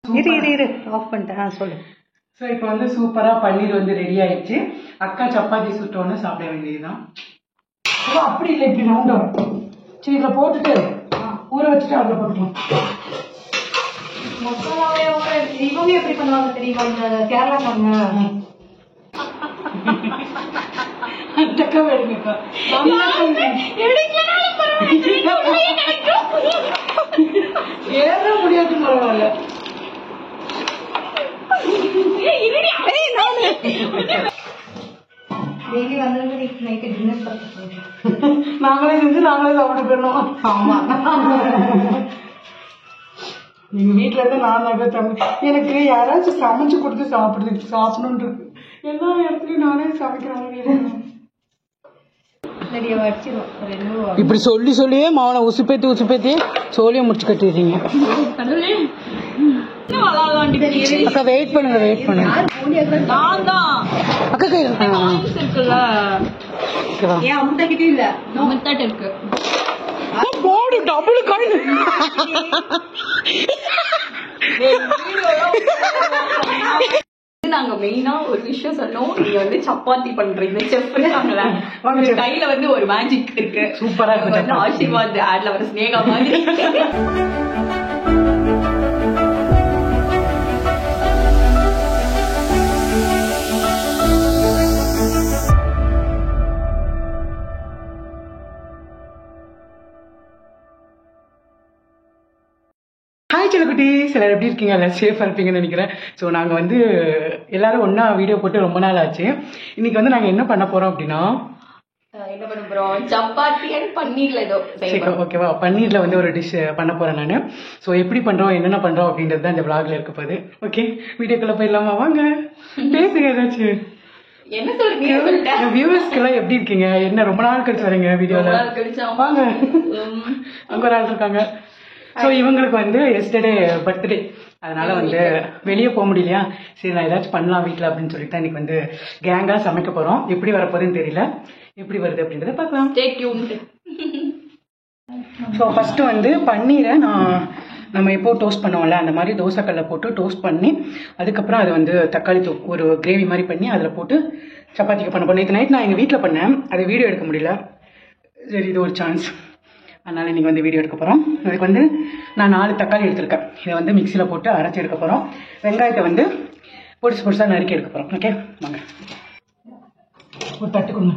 இரு ஆஃப் பண்ணிட்டேன் சொல்லு. ஸோ இப்போ வந்து சூப்பராக பன்னீர் வந்து ரெடி ஆயிடுச்சு. அக்கா சப்பாத்தி சுட்டோன்னு சாப்பிட வேண்டியதுதான். அப்படி இல்லை, இப்படி ரவுண்டா சரி இதில் போட்டுட்டு ஊற வச்சுட்டு அதில் போட்டுக்கலாம். மசாலாவே இவங்க எப்படி பண்ணுவாங்க தெரியுமா? இந்த கேரளா பண்ண எடுங்கக்கா ஏற முடியாது பரவாயில்ல. டெய்லி வந்து நைட்டு டின்னர் நாங்களே செஞ்சு நாங்களே சாப்பிட போயிடணும். ஆமா, நீங்க வீட்டுல இருந்து நான் தம்பி எனக்கு யாராச்சும் சமைச்சு கொடுத்து சாப்பிடணும்னு இருக்கு. எல்லா இடத்துலயும் நானே சமைக்கிறேன். இப்படி சொல்லி சொல்லியே மாவனை உசுப்பேத்தி சோழிய முடிச்சு கட்டிடுறீங்க. அக்கா வெயிட் பண்ணுங்க. அக்கா கை இருக்கு போடு டபுள் காயின். நாங்க மெயினா ஒரு விஷயம் சொன்னோம். நீங்க வந்து சப்பாத்தி பண்றீங்க, செஃப் இருக்காங்களா, கையில வந்து ஒரு மேஜிக் இருக்கு. சூப்பரா இருக்கு. ஆசீர்வாத் ஆட்ல வர ஸ்னேகா மாதிரி. ஹாய் செல்லக்குட்டி, சிலர் எப்படி இருக்கீங்க? எல்லாம் சேஃபாக இருப்பீங்கன்னு நினைக்கிறேன். ஸோ நாங்கள் வந்து எல்லாரும் ஒன்றா வீடியோ போட்டு ரொம்ப நாள் ஆச்சு. இன்னைக்கு வந்து நாங்கள் என்ன பண்ண போகிறோம் அப்படின்னா, என்ன பண்ண போறோம், சப்பாத்தி அண்ட் பன்னீர்ல ஏதோ ஓகேவா, பன்னீரில் வந்து ஒரு டிஷ் பண்ண போகிறேன் நான். ஸோ எப்படி பண்ணுறோம், என்னென்ன பண்ணுறோம் அப்படின்றது தான் இந்த விளாகில் இருக்க போகுது. ஓகே, வீடியோக்குள்ளே போயிடலாமா? வாங்க பேசுங்க ஏதாச்சும். என்ன சொல்றீங்க? வியூவர்ஸ்க்கெல்லாம் எப்படி இருக்கீங்க? என்ன ரொம்ப நாள் கழிச்சு வரீங்க வீடியோவில்? வாங்க, அங்கே ஒரு ஆள் இருக்காங்க. ஸோ இவங்களுக்கு வந்து எஸ்டர்டே பர்த்டே, அதனால வந்து வெளியே போக முடியலையா, சரி நான் ஏதாச்சும் பண்ணலாம் வீட்டில் அப்படின்னு சொல்லிட்டு இன்னைக்கு வந்து கேங்காக சமைக்க போகிறோம். எப்படி வரப்போகுதுன்னு தெரியல, எப்படி வருது அப்படின்றத பார்க்கலாம். ஸோ ஃபஸ்ட்டு வந்து பன்னீரை நம்ம எப்போ டோஸ்ட் பண்ணுவோம்ல, அந்த மாதிரி தோசைக்கல்ல போட்டு டோஸ்ட் பண்ணி அதுக்கப்புறம் அது வந்து தக்காளி ஒரு கிரேவி மாதிரி பண்ணி அதில் போட்டு சப்பாத்திக்கு பண்ண போனேன். நேற்று நைட் நான் எங்கள் வீட்டில் பண்ணேன், அதை வீடியோ எடுக்க முடியல. சரி இது ஒரு சான்ஸ், அதனால் இன்றைக்கி வந்து வீடியோ எடுக்க போகிறோம். இதுக்கு வந்து நான் 4 தக்காளி எடுத்திருக்கேன். இதை வந்து மிக்சியில் போட்டு அரைச்சி எடுக்க போகிறோம். வெங்காயத்தை வந்து பொடிசாக நறுக்கி எடுக்க போகிறோம். ஓகே வாங்க, ஒரு தட்டுக்குங்க.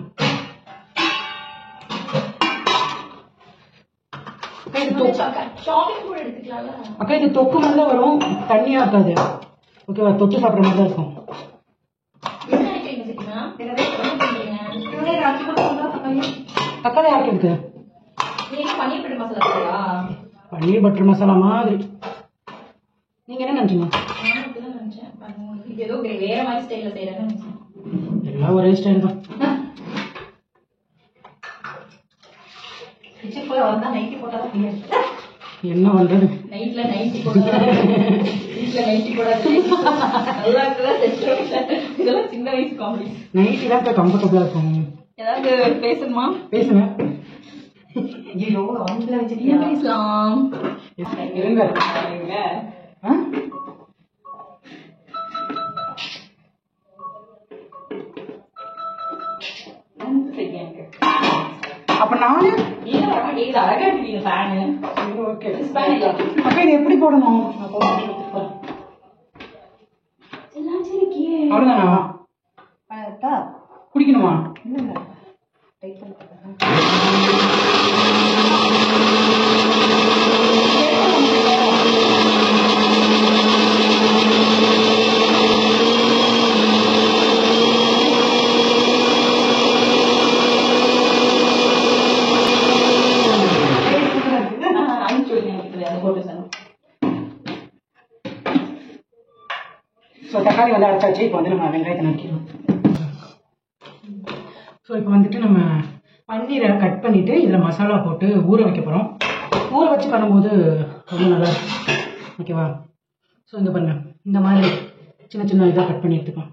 அக்கா இது தொக்கு மாதிரி தான் வரும், தண்ணியாக இருக்காது. ஓகேவா, தொட்டு சாப்பிட்ற மாதிரி தான் இருக்கும். தக்காளி யாருக்கு இருக்கு? பன்னீர் பட்டர் மசாலா மாதிரி. நீங்க என்ன நினைச்சீங்க? எல்லாம் ஒரே ஸ்டைல் தான். என்ன பண்றது, நைட்டி தான் கம்ஃபர்டபுளா இருக்கும். ஏதாவது பேசணுமா? பேசுங்க. பேசலாம் இருங்க. அப்ப நானு அழகா இருக்கீங்க ஃபேனு. ஓகே அப்ப இது எப்படி போடணும்? அவ்வளவுதானா? குடிக்கணுமா? ஸோ தக்காளி வந்து அரைச்சாச்சு. இப்போ வந்து நம்ம வெங்காயத்தை நறுக்கிறோம். ஸோ இப்போ வந்துட்டு நம்ம பன்னீரை கட் பண்ணிவிட்டு இதில் மசாலா போட்டு ஊற வைக்க போகிறோம். ஊற வச்சு பண்ணும்போது ரொம்ப நல்லா இருக்கும். ஓகேவா, ஸோ இந்த பண்ண இந்த மாதிரி சின்ன சின்ன இதாக கட் பண்ணி எடுத்துக்கலாம்.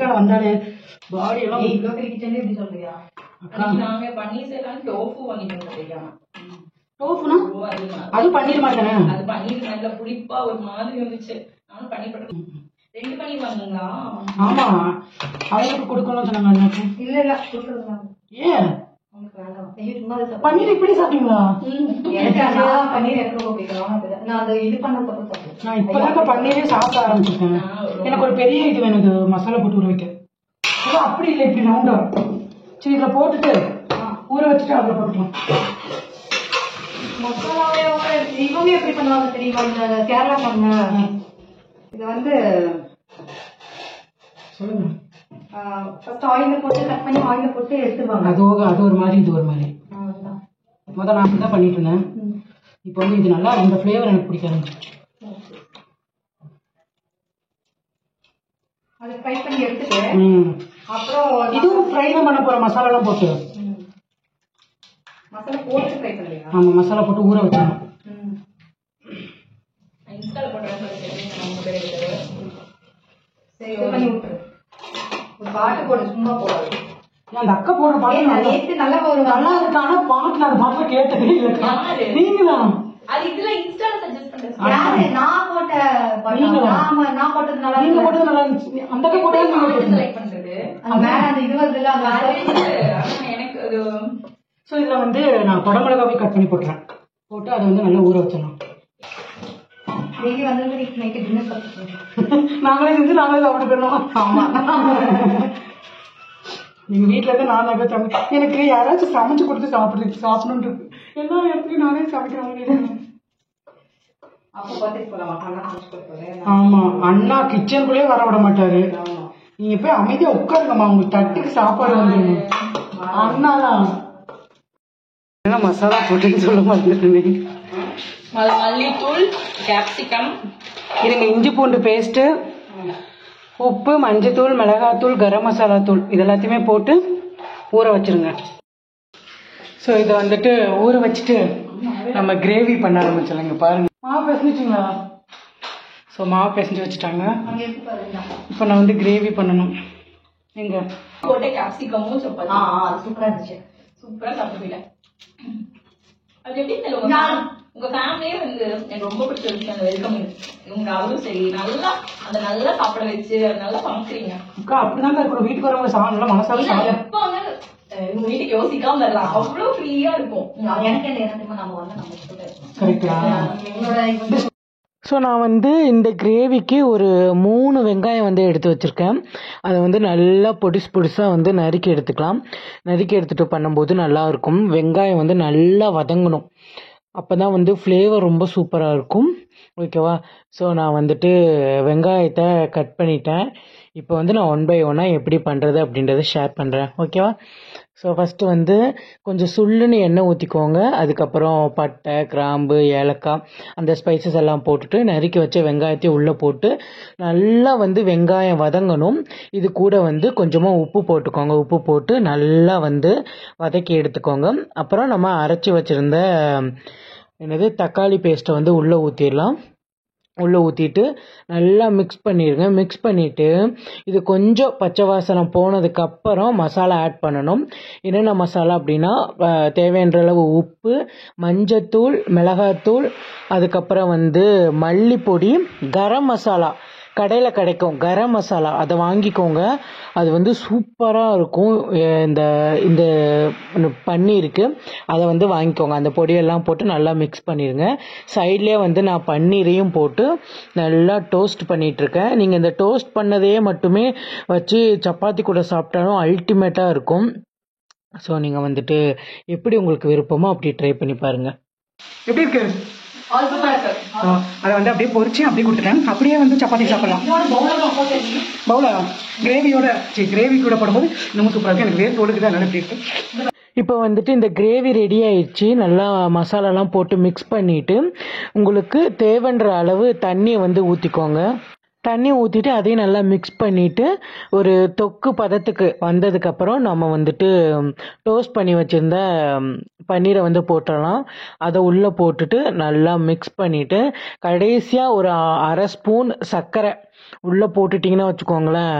மசாலா வந்தாலே பாடி எல்லாம் இவ்வளோ பெரிய கிச்சன்ல எப்படி சொல்றியா? நாங்க பன்னீர் செய்யலாம் டோஃபு வாங்கிட்டு தெரியாம. டோஃபுனா அது பன்னீர் மாதிரி தானே? அது பன்னீர் நல்ல புளிப்பா ஒரு மாதிரி இருந்துச்சு. நானும் பன்னீர் பண்றேன். 2 பன்னீர் வாங்குங்களா? ஆமா அவங்களுக்கு கொடுக்கணும்னு சொன்னாங்க. இல்ல கொடுக்குறது ஏன் உங்களுக்கு வேண்டாம். ஐயோ சும்மா அதை பன்னீர் இப்படி சாப்பிட்டீங்களா? எனக்கு அதான் பன்னீர் எனக்கு ரொம்ப பிடிக்கும். நான் அது இது பண்ணதுக்கு அப்புறம் சாப்பிடுவேன். நான் இப்பதாக்க பன்னீரே சாப்பிட ஆரம்பிச்சிருக்கேன். எனக்கு ஒரு பெரிய இது வேணும், இது மசாலா போட்டு ஊற வைக்க. அப்படி இல்லை, இப்படி ரவுண்டா. சரி இதில் போட்டுட்டு ஊற வச்சுட்டு அதில் போட்டுக்கலாம். மசாலாவே இவங்க எப்படி பண்ணுவாங்க தெரியுமா? இந்த கேரளா பண்ண இதை வந்து சொல்லுங்க. ஃபர்ஸ்ட் ஆயில போட்டு கட் பண்ணி ஆயில போட்டு எடுத்துருவாங்க. அது ஒரு மாதிரி இது ஒரு மாதிரி. முதல்ல நான் அப்படி தான் பண்ணிட்டு இருந்தேன். இப்போ வந்து இது நல்லா இந்த ஃப்ளேவர் எனக்கு பிடிக்க ஆரம்பிச்சிருச்சு. அதை ஃப்ரை பண்ணி எடுத்துட்டு அப்புறம் இதுவும் ஃப்ரை தான் பண்ண போற மசாலாலாம் போட்டு. மசாலா போட்டு ஃப்ரை பண்ணுவீங்க? ஆமா மசாலா போட்டு ஊற வச்சிடணும். இன்ஸ்டால போடுறேன் நம்ம பேர் சரி இது பண்ணி விட்டுரு. ஒரு பாட்டு போடு, சும்மா போடாது. அந்த அக்கா போடுற பாட்டு நேற்று நல்லா ஒரு நல்லா இருக்கு. ஆனா பாட்டுல அந்த பாட்டுல கேட்டதே இல்லக்கா. நீங்களாம் அது இதுல இன்ஸ்டால சஜஸ்ட் பண்றேன். யாரு நான் போட்ட பாட்டு? நான் போட்டது நல்லா நீங்க போட்டது நல்லா இருந்துச்சு. அந்த அக்கா போட்டது செலக்ட் பண்றது அந்த மேல அந்த இது வருது இல்ல அந்த எனக்கு அது. ஸோ இதில் வந்து நான் குடமிளகாவே கட் பண்ணி போட்டுறேன். போட்டு அதை வந்து நல்லா ஊற வச்சிடலாம். டெய்லி வந்து நைட்டு டின்னர் சாப்பிட்டு நாங்களே செஞ்சு நாங்களே சாப்பிட்டு போயிடணும். ஆமா எங்க வீட்டுல இருந்து நான் தான் சமைச்சு, எனக்கு யாராச்சும் சமைச்சு கொடுத்து சாப்பிடணும்னு இருக்கு. எல்லா இடத்துலயும் நானே சமைக்கிறேன். அப்போ பார்த்துட்டு போலாம். அண்ணா சமைச்சு கொடுப்பேன். ஆமா அண்ணா கிச்சனுக்குள்ளே வர விட மாட்டாரு. நீங்க போய் அமைதியா உட்காருங்கம்மா, உங்களுக்கு தட்டுக்கு சாப்பாடு வந்துடும். அண்ணாதான் மசாலா போட்டுன்னு சொல்ல மாட்டேன். மல்லித்தூள், கேப்சிகம், இதுங்க இஞ்சி பூண்டு பேஸ்ட்டு, உப்பு, மஞ்சத்தூள், மிளகாத்தூள், கரம் மசாலா தூள் இது எல்லாத்தையுமே போட்டு ஊற வச்சிருங்க. ஸோ இதை வந்துட்டு ஊற வச்சுட்டு நம்ம கிரேவி பண்ண ஆரம்பிச்சிடலாங்க. பாருங்க மாவு பிசைஞ்சிங்களா? ஸோ மாவு பிசைஞ்சு வச்சுட்டாங்க. இப்போ நான் வந்து கிரேவி பண்ணணும். எங்க போட்ட கேப்சிகமும் சப்பாத்தி. அது சூப்பரா இருந்துச்சு. சூப்பரா சாப்பிட்டு போயிட்டேன். அது எப்படி தெரியல, உங்க ஃபேமிலியே வந்து எனக்கு ரொம்ப பிடிச்ச விஷயம் அந்த வெல்கம். இவங்க அவரும் சரி நல்லா அதை நல்லா சாப்பிட வச்சு நல்லா சமைக்கிறீங்க. அக்கா அப்படிதாங்க இருக்கணும். வீட்டுக்கு வரவங்க சாப்பிடலாம் மனசால சாப்பிட. எப்ப வந்து உங்க வீட்டுக்கு யோசிக்காம வரலாம், அவ்வளவு ஃப்ரீயா இருக்கும். எனக்கு என்ன நேரத்துக்கு நம்ம வந்து நம்ம கரெக்டா? எங்களோட ஸோ நான் வந்து இந்த கிரேவிக்கு ஒரு 3 வெங்காயம் வந்து எடுத்து வச்சுருக்கேன். அதை வந்து நல்லா பொடிசாக வந்து நறுக்கி எடுத்துக்கலாம். நறுக்கி எடுத்துகிட்டு பண்ணும்போது நல்லாயிருக்கும். வெங்காயம் வந்து நல்லா வதங்கணும். அப்போ தான் வந்து ஃப்ளேவர் ரொம்ப சூப்பராக இருக்கும். ஓகேவா? ஸோ நான் வந்துட்டு வெங்காயத்தை கட் பண்ணிட்டேன். இப்போ வந்து நான் 1 by 1 எப்படி பண்ணுறது அப்படின்றத ஷேர் பண்ணுறேன். ஓகேவா? ஸோ ஃபஸ்ட்டு வந்து கொஞ்சம் சுள்ளுன்னு எண்ணெய் ஊற்றிக்கோங்க. அதுக்கப்புறம் பட்டை, கிராம்பு, ஏலக்காய் அந்த ஸ்பைசஸ் எல்லாம் போட்டுட்டு நறுக்கி வச்ச வெங்காயத்தையும் உள்ளே போட்டு நல்லா வந்து வெங்காயம் வதங்கணும். இது கூட வந்து கொஞ்சமாக உப்பு போட்டுக்கோங்க. உப்பு போட்டு நல்லா வந்து வதக்கி எடுத்துக்கோங்க. அப்புறம் நம்ம அரைச்சி வச்சுருந்த தக்காளி பேஸ்ட்டை வந்து உள்ளே ஊற்றிடலாம். உள்ளே ஊற்றிட்டு நல்லா மிக்ஸ் பண்ணிடுங்க. மிக்ஸ் பண்ணிவிட்டு இது கொஞ்சம் பச்சை வாசனை போனதுக்கப்புறம் மசாலா ஆட் பண்ணணும். என்னென்ன மசாலா அப்படின்னா தேவையான அளவு உப்பு, மஞ்சத்தூள், மிளகாத்தூள், அதுக்கப்புறம் வந்து மல்லிப்பொடி, கரம் மசாலா கடையில் கிடைக்கும் கரம் மசாலா, அதை வாங்கிக்கோங்க. அது வந்து சூப்பராக இருக்கும். இந்த இந்த பன்னீருக்கு அதை வந்து வாங்கிக்கோங்க. அந்த பொடியெல்லாம் போட்டு நல்லா மிக்ஸ் பண்ணிடுங்க. சைட்லேயே வந்து நான் பன்னீரையும் போட்டு நல்லா டோஸ்ட் பண்ணிகிட்ருக்கேன். நீங்கள் இந்த டோஸ்ட் பண்ணதையே மட்டுமே வச்சு சப்பாத்தி கூட சாப்பிட்டாலும் அல்டிமேட்டாக இருக்கும். ஸோ நீங்கள் வந்துட்டு எப்படி உங்களுக்கு விருப்பமோ அப்படி ட்ரை பண்ணி பாருங்கள். எப்படி இருக்கு? அதை வந்து அப்படியே பொரிச்சு அப்படியே கொடுத்துட்டேன். அப்படியே வந்து சப்பாத்தி சாப்பிடலாம். பவுலா கிரேவியோட கிரேவி கூட போடும்போது இன்னமும் சூப்பராக இருக்கு. எனக்கு வேறு தோலுக்கு தான் நல்லா இருக்கு. இப்போ வந்துட்டு இந்த கிரேவி ரெடி ஆயிடுச்சு. நல்லா மசாலாலாம் போட்டு மிக்ஸ் பண்ணிவிட்டு உங்களுக்கு தேவைன்ற அளவு தண்ணியை வந்து ஊற்றிக்கோங்க. தண்ணி ஊற்றிட்டு அதையும் நல்லா மிக்ஸ் பண்ணிவிட்டு ஒரு தொக்கு பதத்துக்கு வந்ததுக்கப்புறம் நம்ம வந்துட்டு டோஸ்ட் பண்ணி வச்சுருந்த பன்னீரை வந்து போட்டுடலாம். அதை உள்ளே போட்டுட்டு நல்லா மிக்ஸ் பண்ணிவிட்டு கடைசியாக ஒரு 1/2 ஸ்பூன் சர்க்கரை உள்ளே போட்டுட்டிங்கன்னா வச்சுக்கோங்களேன்,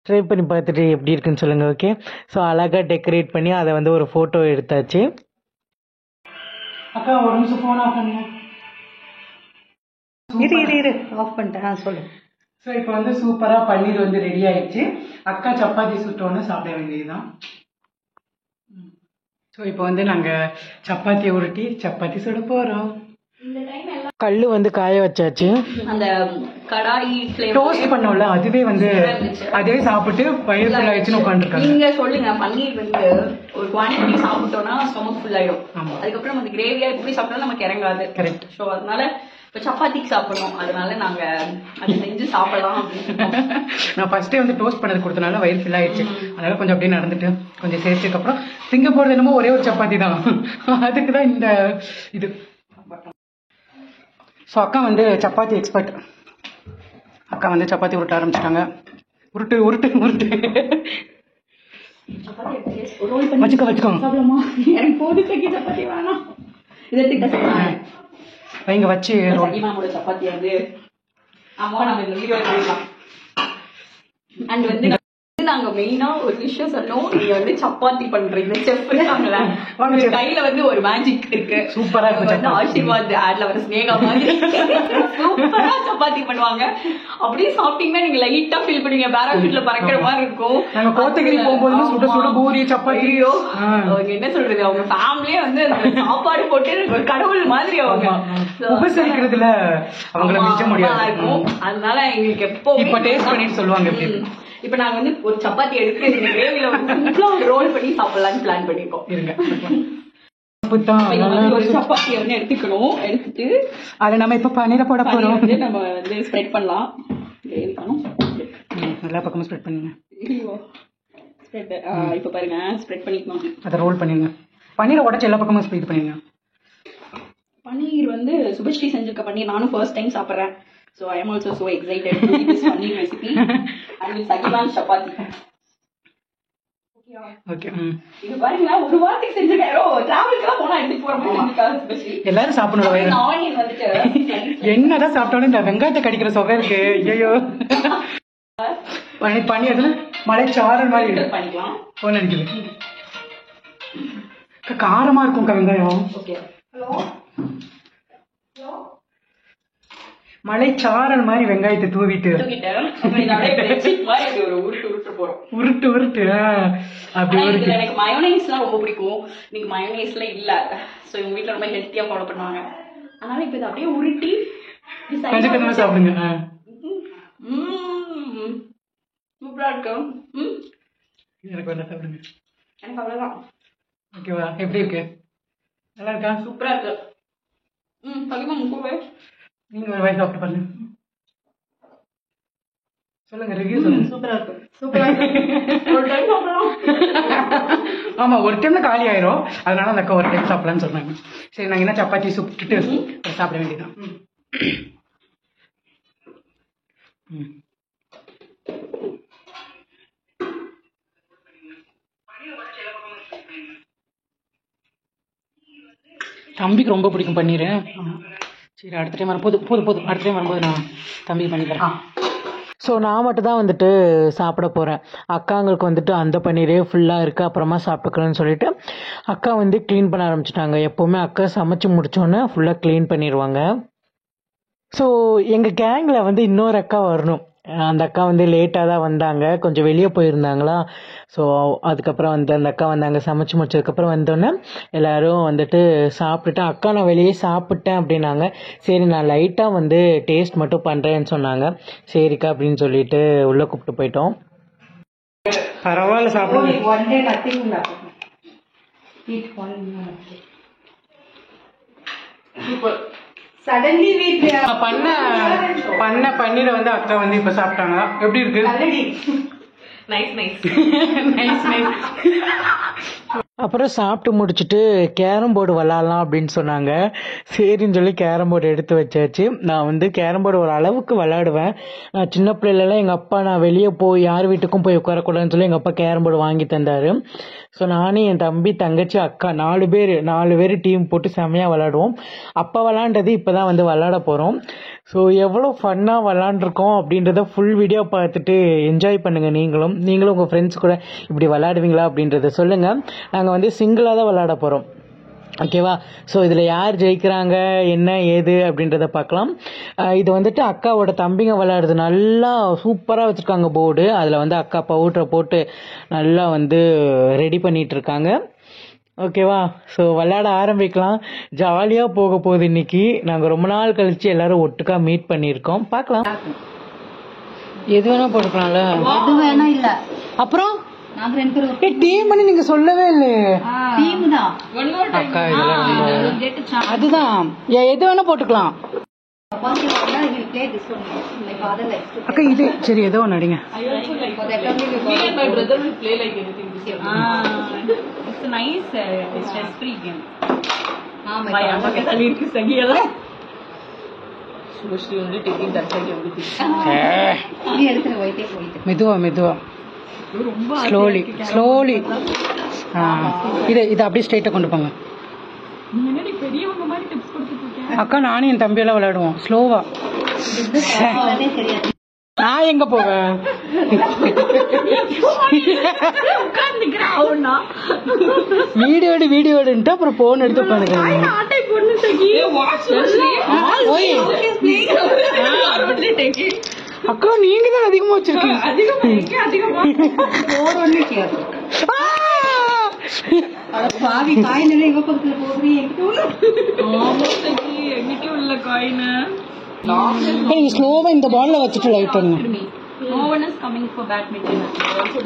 ட்ரை பண்ணி பார்த்துட்டு எப்படி இருக்குன்னு சொல்லுங்கள். ஓகே, ஸோ அழகாக டெக்கரேட் பண்ணி அதை வந்து ஒரு ஃபோட்டோ எடுத்தாச்சு. அக்கா ஒரு நிமிஷம் ஃபோன் ஆஃப் பண்ணுங்க. இரு ஆஃப் பண்ணிட்டேன். சொல்லு. ஸோ இப்போ வந்து சூப்பராக பன்னீர் வந்து ரெடி ஆயிடுச்சு. அக்கா சப்பாத்தி சுட்டோன்னு சாப்பிட வேண்டியதுதான். ஸோ இப்போ வந்து நாங்கள் சப்பாத்தியை உருட்டி சப்பாத்தி சுட போகிறோம். கல் வந்து காய வச்சாச்சு. அந்த கடாயி டோஸ்ட் பண்ணோம்ல, அதுவே வந்து அதுவே சாப்பிட்டு வயிறு ஃபுல் ஆயிடுச்சுன்னு உட்காந்துருக்காங்க. நீங்க சொல்லுங்க, பன்னீர் வந்து ஒரு குவான்டிட்டி சாப்பிட்டோம்னா ஸ்டொமக் ஃபுல் ஆயிடும். அதுக்கப்புறம் அந்த கிரேவியா எப்படி சாப்பிட்டாலும் நமக்கு இறங்காது. கரெக்ட். ஸோ அதனால இப்போ சப்பாத்திக்கு சாப்பிடணும், அதனால நாங்க அது செஞ்சு சாப்பிடலாம் அப்படின்னு. நான் ஃபர்ஸ்டே வந்து டோஸ்ட் பண்ணது கொடுத்தனால வயிறு ஃபில் ஆயிடுச்சு. அதனால கொஞ்சம் அப்படியே நடந்துட்டு கொஞ்சம் சேர்த்துக்கு அப்புறம் திங்க போறது என்னமோ ஒரே ஒரு சப்பாத்தி தான். அதுக்கு தான் இந்த இது. ஸோ அக்கா வந்து சப்பாத்தி எக்ஸ்பர்ட். அக்கா வந்து சப்பாத்தி உருட்ட ஆரம்பிச்சிட்டாங்க. உருட்டு உருட்டு உருட்டு வச்சுக்கோ வச்சுக்கோங்க. சாப்பிடலாமா? எனக்கு போது சப்பாத்தி வேணாம். இதை வைங்க வச்சு சகிமாமோட சப்பாத்தி வந்து அம்மா நம்ம இந்த வீடியோ எடுக்கலாம். அண்ட் வந்து நாங்க மெயினா ஒரு விஷயம் சொன்னோம், நீங்க வந்து சப்பாத்தி பண்றீங்க செஃப் இருக்காங்களா, உங்க கையில வந்து ஒரு மேஜிக் இருக்கு. சூப்பரா வந்து ஆசீர்வாத் ஆட்ல வர ஸ்னேகா மாதிரி சூப்பரா சப்பாத்தி பண்ணுவாங்க. அப்படியே சாப்பிட்டீங்கன்னா நீங்க லைட்டா ஃபீல் பண்ணுவீங்க, பேராஷூட்ல பறக்கிற மாதிரி இருக்கும். நாங்க கோத்தகிரி போகும்போது சுட சுட பூரி சப்பாத்தி. அவங்க என்ன சொல்றது, அவங்க ஃபேமிலியே வந்து சாப்பாடு போட்டு ஒரு கடவுள் மாதிரி அவங்க உபசரிக்கிறதுல அவங்கள மிச்ச முடியாது. அதனால எங்களுக்கு எப்போ இப்ப டேஸ்ட் பண்ணிட்டு சொல்லுவாங்க. இப்ப நாங்க வந்து ஒரு சப்பாத்தி எடுத்து இந்த கிரேவில வந்து ரோல் பண்ணி சாப்பிடலாம்னு பிளான் பண்ணிருக்கோம். இருங்க, ஒரு சப்பாத்தியை வந்து எடுத்துக்கணும். எடுத்துட்டு அதை நம்ம இப்ப பன்னீரை போட போறோம். நம்ம வந்து ஸ்ப்ரெட் பண்ணலாம். எல்லா பக்கமும் ஸ்ப்ரெட் பண்ணுங்க. இப்ப பாருங்க, ஸ்ப்ரெட் பண்ணிக்கணும். அதை ரோல் பண்ணிருங்க. பன்னீரை உடச்சு எல்லா பக்கமும் ஸ்ப்ரெட் பண்ணிருங்க. பன்னீர் வந்து சுபஸ்ரீ செஞ்சிருக்க பன்னீர் நானும் ஃபர்ஸ்ட் டைம் சாப்பிடுறேன். So I am also so excited to eat this paneer recipe and with Sagiman chapati. Okay. இது பாருங்க, ஒரு வாரத்துக்கு செஞ்சிருக்கேன். டிராவலுக்குலாம் போனா எடுத்து போற மாதிரி செஞ்சிருக்காங்க சுபஸ்ரீ. எல்லாரும் சாப்பிடணும். ஆனியன் வந்துட்டு என்னதான் சாப்பிட்டாலும் இந்த வெங்காயத்தை கடிக்கிற சுவை இருக்கு. ஐயோ பண்ணி அதுல மலை சாரல் மாதிரி பண்ணிக்கலாம். போன் அடிக்குது. காரமா இருக்கும் வெங்காயம். ஓகே. ஹலோ மலை சாரல் மாதிரி வெங்காயத்தை தூவிட்டு உருட்டு உருட்டு அப்படி உருட்டு. எனக்கு மயோனைஸ்லாம் ரொம்ப பிடிக்கும். நீங்க மயோனைஸ்ல இல்ல, சோ எங்க வீட்டுல ரொம்ப ஹெல்த்தியா ஃபாலோ பண்ணுவாங்க. அதனால இப்ப இதை அப்படியே உருட்டி கொஞ்சம் கொஞ்சமா சாப்பிடுங்க. சூப்பரா இருக்கும். எனக்கு வேணா சாப்பிடுங்க. எனக்கு அவ்வளவுதான். ஓகேவா? எப்படி இருக்கு? நல்லா இருக்கா? சூப்பரா இருக்கு. பகிமா முக்குவே நீங்க ஒரு வாய் சாப்பிட்டு பாருங்க. சொல்லுங்க, ரிவ்யூ சொல்லுங்க. சூப்பரா இருக்கு. சூப்பரா இருக்கு. ஒரு டைம் சாப்பிடலாம். ஆமா, ஒரு டைம்ல காலி ஆயிரும். அதனால அந்த அக்கா ஒரு டைம் சாப்பிடலாம்னு சொன்னாங்க. சரி, நாங்க என்ன சப்பாத்தி சுட்டுட்டு சாப்பிட வேண்டியதான். தம்பிக்கு ரொம்ப பிடிக்கும் பன்னீர். சரி, அடுத்த டைம் வரும்போது போதும் அடுத்த டைம் வரும்போது நான் தம்பிக்கு பண்ணி தரேன். ஸோ நான் மட்டும் தான் வந்துட்டு சாப்பிட போகிறேன். அக்காங்களுக்கு வந்துட்டு அந்த பன்னீரே ஃபுல்லாக இருக்குது, அப்புறமா சாப்பிட்டுக்கலாம்னு சொல்லிட்டு அக்கா வந்து க்ளீன் பண்ண ஆரம்பிச்சிட்டாங்க. எப்போவுமே அக்கா சமைச்சு முடித்தோன்னே ஃபுல்லாக க்ளீன் பண்ணிடுவாங்க. ஸோ எங்கள் கேங்கில் வந்து இன்னொரு அக்கா வரணும். அந்த அக்கா வந்து லேட்டாக தான் வந்தாங்க, கொஞ்சம் வெளியே போயிருந்தாங்களா. ஸோ அதுக்கப்புறம் வந்து அந்த அக்கா வந்தாங்க. சமைச்சு முடிச்சதுக்கப்புறம் வந்தோடனே எல்லோரும் வந்துட்டு சாப்பிட்டுட்டேன். அக்கா நான் வெளியே சாப்பிட்டேன் அப்படின்னாங்க. சரி, நான் லைட்டாக வந்து டேஸ்ட் மட்டும் பண்ணுறேன்னு சொன்னாங்க. சரிக்கா அப்படின்னு சொல்லிட்டு உள்ளே கூப்பிட்டு போயிட்டோம். பரவாயில்ல, சாப்பிடுங்க. சடன்லி வீட்ல பண்ண பன்னீரை வந்து அக்கா வந்து இப்ப சாப்பிட்டாங்க. எப்படி இருக்கு? Nice nice nice nice. அப்புறம் சாப்பிட்டு முடிச்சுட்டு கேரம் போர்டு விளாட்லாம் அப்படின்னு சொன்னாங்க. சரின்னு சொல்லி கேரம் போர்டு எடுத்து வச்சாச்சு. நான் வந்து கேரம் போர்டு ஒரு அளவுக்கு விளாடுவேன். நான் சின்ன பிள்ளைலாம் எங்கள் அப்பா நான் வெளியே போய் யார் வீட்டுக்கும் போய் உட்காரக்கூடாதுன்னு சொல்லி எங்கள் அப்பா கேரம் போர்டு வாங்கி தந்தார். ஸோ நானும் என் தம்பி தங்கச்சி அக்கா 4 பேர் டீம் போட்டு செம்மையாக விளாடுவோம். அப்போ விளாண்டது இப்போ தான் வந்து விளாட போகிறோம். ஸோ எவ்வளோ ஃபன்னாக விளாண்டுருக்கோம் அப்படின்றத ஃபுல் வீடியோ பார்த்துட்டு என்ஜாய் பண்ணுங்கள். நீங்களும் உங்கள் ஃப்ரெண்ட்ஸ் கூட இப்படி விளாடுவீங்களா அப்படின்றத சொல்லுங்கள். நாங்கள் வந்து சிங்கிளாக தான் விளாட போகிறோம். ஓகேவா? ஸோ இதில் யார் ஜெயிக்கிறாங்க என்ன ஏது அப்படின்றத பார்க்கலாம். இது வந்துட்டு அக்காவோட தம்பிங்க விளையாடுறது நல்லா சூப்பராக வச்சுருக்காங்க போர்டு. அதில் வந்து அக்கா பவுடரை போட்டு நல்லா வந்து ரெடி பண்ணிகிட்டு இருக்காங்க. ஓகேவா? ஸோ விளையாட ஆரம்பிக்கலாம். ஜாலியாக போக போகுது இன்னைக்கு. நாங்கள் ரொம்ப நாள் கழிச்சு எல்லாரும் ஒட்டுக்கா மீட் பண்ணியிருக்கோம். பார்க்கலாம். எது வேணா போட்டுக்கலாம்ல? எது வேணா இல்ல. அப்புறம் நாங்க 2 பேரும் டீம் பண்ணி நீங்க சொல்லவே இல்லையே. டீம் தான். அக்கா இதெல்லாம் அதுதான் எது வேணா போட்டுக்கலாம். அக்கா இது சரி ஏதோ ஒன்று அடிங்க. மெதுவா மெதுவா ஸ்லோலி ஸ்லோலி. இதை அப்படியே ஸ்ட்ரைட்டாக கொண்டு போங்க. அக்கா நானும் என் தம்பியெல்லாம் விளையாடுவோம் ஸ்லோவா. நான் எங்க போவேன்? வீடியோ எடுன்ட்டு அப்புறம் போன் எடுத்து உட்காந்துக்கிறேன். அக்கா நீங்க தான் அதிகமா வச்சிருக்கீங்க. ஸ்லோவா இந்த பால்ல வச்சுட்டு லைட் பண்ணுங்க.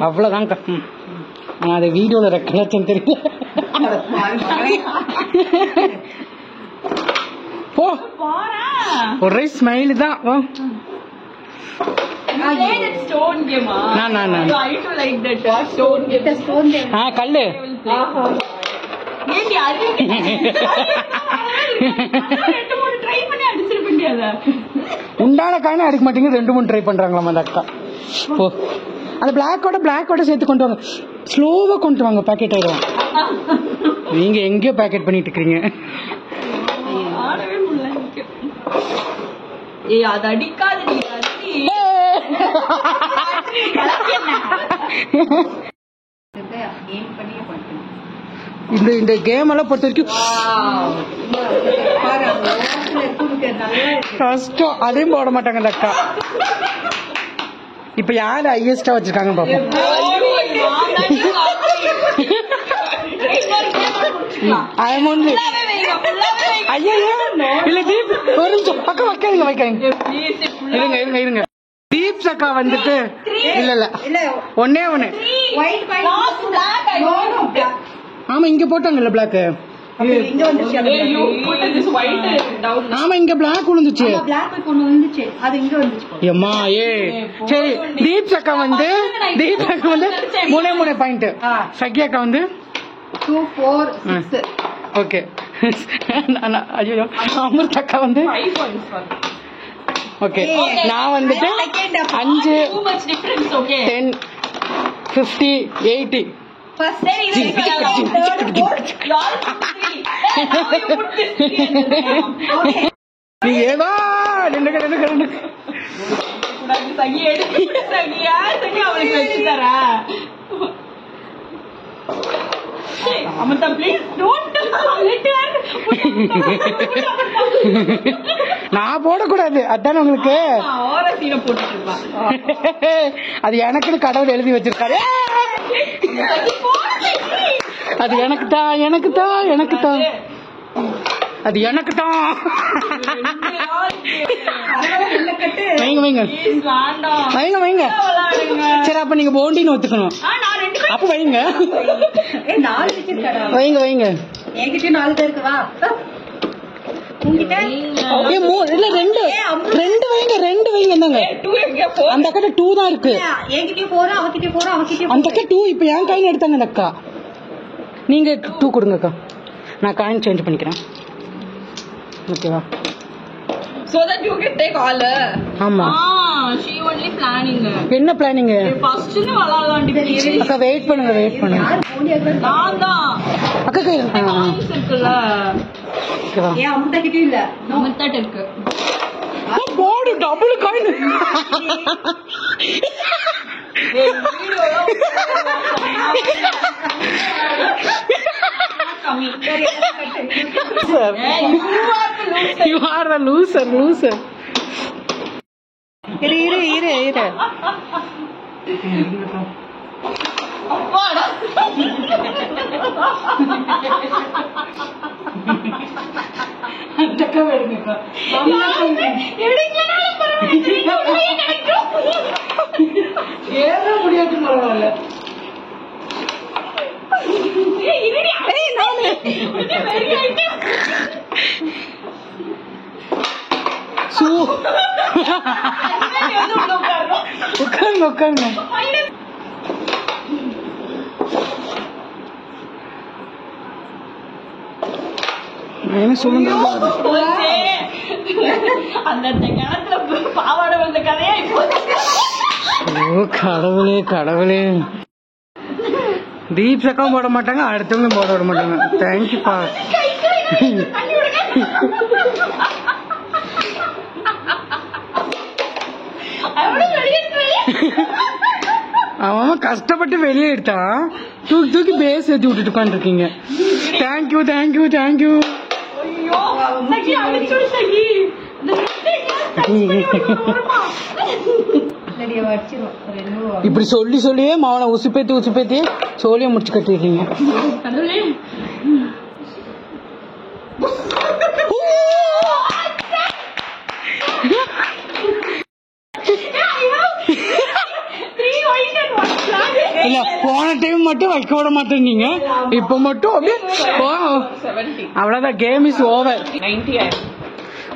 அவ்வளவுதான். அது வீடியோல ரெக்கார்ட் தெரியல. போ ஒரே ஸ்மைல் தான். கல்லு உண்டான காயினா அடிக்க மாட்டீங்க. 2-3 ட்ரை பண்றாங்களாம் அந்த அக்கா. ஓ அந்த பிளாக்கோட சேர்த்து கொண்டு வாங்க. ஸ்லோவா கொண்டு வாங்க. பேக்கெட் ஆயிடும். நீங்க எங்கேயோ பேக்கெட் பண்ணிட்டு இருக்கீங்க. அது அடிக்காது. இந்த கேம் எல்லாம் பொறுத்த வரைக்கும் கஷ்டம். அதையும் போட மாட்டாங்க அந்த அக்கா. இப்ப யாரு ஹையஸ்டா வச்சிருக்காங்க பாப்போம். இல்ல தீப் ஒரு நிமிஷம் அக்கா வைக்காதீங்க. இருங்க. தீப்ஸ் அக்கா வந்துட்டு இல்ல ஒன்னே ஒண்ணு. ஆமா இங்க போட்டாங்கல்ல பிளாக். ஆமா இங்க பிளாக் விழுந்துச்சு. எம்மா ஏ சரி. தீப்ஸ் அக்கா வந்து 3 பாயிண்ட். சக்கி அக்கா வந்து 2 4 6. ஓகே. ஐயோ அமிர்த் அக்கா வந்து 5 பாயிண்ட்ஸ். ஓகே நான் வந்துட்டு 5 10 50 80. நீ ஏதோ Amata, please don't let her. நான் போடக்கூடாது. அதான் உங்களுக்கு அது எனக்குன்னு கடவுள் எழுதி வச்சிருக்காரு. அது எனக்கு தான் அது எனக்கு தான். வைங்க. சரி அப்ப நீங்க போண்டின்னு ஒத்துக்கணும். அப்ப வைங்க. என்கிட்ட 4 பேருக்கு வா. இல்ல 2 வைங்க. அந்த அக்கா 2 தான் இருக்கு. என்கிட்ட 4 அவகிட்ட 4 அந்த அக்கா 2. இப்ப என் காயின் எடுத்தாங்க அந்த அக்கா. நீங்க 2 கொடுங்க அக்கா. நான் காயின் சேஞ்ச் பண்ணிக்கிறேன். ஓகேவா? So that you can take all. ஆமா. She only planning. என்ன பிளானிங்? First னு வளாலாண்டி. அக்கா வெயிட் பண்ணுங்க. நான் தான். அக்கா இருக்குல்ல. ஓகேவா? ஏன் அமுதா கிட்ட இல்ல? அமுதா இருக்கு. போடு double coin. You are the loser. இரு. ஏற முடியாது பரவாயில்ல. உட்காருங்க. சொல்லுங்க. அந்த கிணத்துல பாவாடை வந்த கதையா இப்போ. கடவுளே தீப் சக்கம் போட மாட்டாங்க, அடுத்தவங்க போட விட மாட்டாங்க. தேங்க்யூப்பா. அவன் கஷ்டப்பட்டு வெளியே எடுத்தான், தூக்கி பேஸ் ஏற்றி விட்டுட்டு உட்காந்துருக்கீங்க. தேங்க்யூ. இப்படி சொல்லியே மாவனை உசுப்பேத்தி சோழியை முடிச்சு கட்டிடுறீங்க. இல்ல போன டைம் மட்டும் வைக்க விட மாட்டேங்க, இப்ப மட்டும் அப்படியே அவ்வளவுதான். Game is over.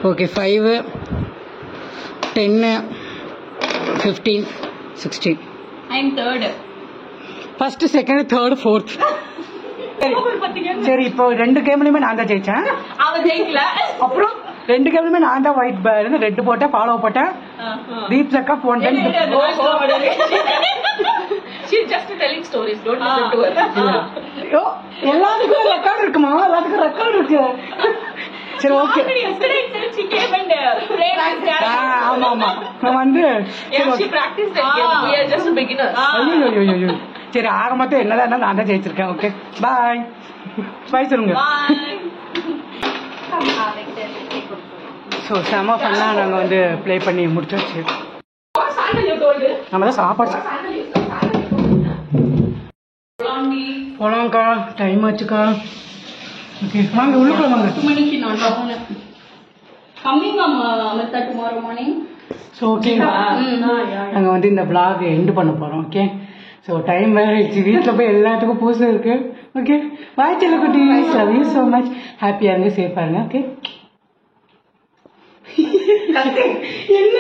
Okay 5 10 15 16. I'm third. First second third fourth. சரி இப்போ 2 கேம்லயுமே நான் தான் ஜெயிச்சேன். அவன் ஜெயிக்கல. அப்புறம் 2 கேம்லயுமே நான் தான் ஒயிட் ரெட் போட்டேன், ஃபாலோ போட்டேன். தீப் சக்கா phone time. She's just telling stories, don't listen to her. எல்லாத்துக்கும் ரெக்கார்ட் இருக்குமா? எல்லாத்துக்கும் ரெக்கார்ட் இருக்கு. சரி okay. Yesterday she came and played with that. ஆமா நான் வந்து she practiced that game. We are just beginners. ஐயோ சரி ஆக மொத்தம் என்னதான் நான் தான் ஜெயிச்சிருக்கேன். ஓகே பாய் சொல்லுங்க. ஸோ செம ஃபன்னா நாங்கள் வந்து ப்ளே பண்ணி முடிச்சாச்சு. நம்ம தான் சாப்பாடு போலாம்க்கா, டைம் ஆச்சுக்கா. ஓகே வாங்க உள்ளுக்குள்ள வாங்க. 2 மணிக்கு நான் போனேன். Coming Amrita tomorrow morning. So okay நாங்கள் வந்து இந்த vlog எண்ட் பண்ண போகிறோம். ஓகே ஸோ டைம் வேறு ஆயிடுச்சு, வீட்டில் போய் எல்லாத்துக்கும் பூசை இருக்கு. ஓகே பாய் செல்லக்குட்டி, லவ் யூ ஸோ மச். ஹாப்பியாக இருங்க, சேஃபாக இருங்க. ஓகே என்ன